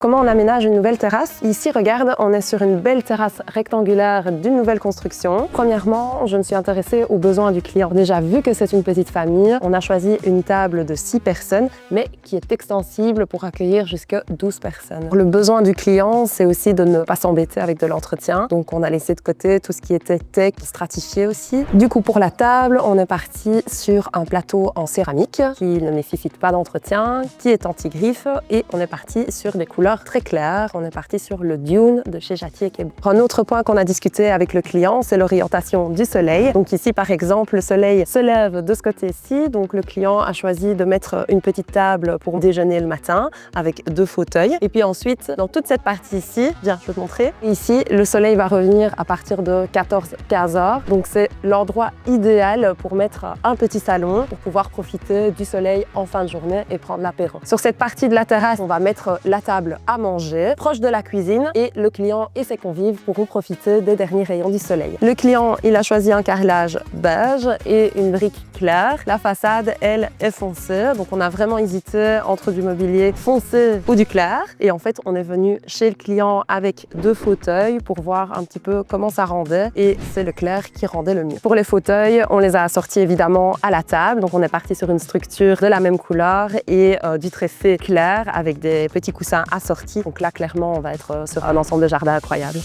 Comment on aménage une nouvelle terrasse? Ici, regarde, on est sur une belle terrasse rectangulaire d'une nouvelle construction. Premièrement, je me suis intéressée aux besoins du client. Déjà, vu que c'est une petite famille, on a choisi une table de 6 personnes, mais qui est extensible pour accueillir jusqu'à 12 personnes. Le besoin du client, c'est aussi de ne pas s'embêter avec de l'entretien. Donc, on a laissé de côté tout ce qui était tech, stratifié aussi. Du coup, pour la table, on est parti sur un plateau en céramique qui ne nécessite pas d'entretien, qui est anti-griffe, et on est parti sur des couleurs très claires. On est parti sur le Dune de chez Jati & Keboué. Un autre point qu'on a discuté avec le client, c'est l'orientation du soleil. Donc ici, par exemple, le soleil se lève de ce côté-ci. Donc le client a choisi de mettre une petite table pour déjeuner le matin avec 2 fauteuils. Et puis ensuite, dans toute cette partie ici, viens, je vais te montrer. Ici, le soleil va revenir à partir de 14-15 heures. Donc c'est l'endroit idéal pour mettre un petit salon pour pouvoir profiter du soleil en fin de journée et prendre l'apéro. Sur cette partie de la terrasse, on va mettre la table à manger, proche de la cuisine, et le client et ses convives pourront profiter des derniers rayons du soleil. Le client, il a choisi un carrelage beige et une brique claire. La façade, elle, est foncée, donc on a vraiment hésité entre du mobilier foncé ou du clair. Et en fait, on est venu chez le client avec 2 fauteuils pour voir un petit peu comment ça rendait, et c'est le clair qui rendait le mieux. Pour les fauteuils, on les a assortis évidemment à la table, donc on est parti sur une structure de la même couleur et du tressé clair avec des petits coussins assortis. Donc là, clairement, on va être sur un ensemble de jardin incroyable.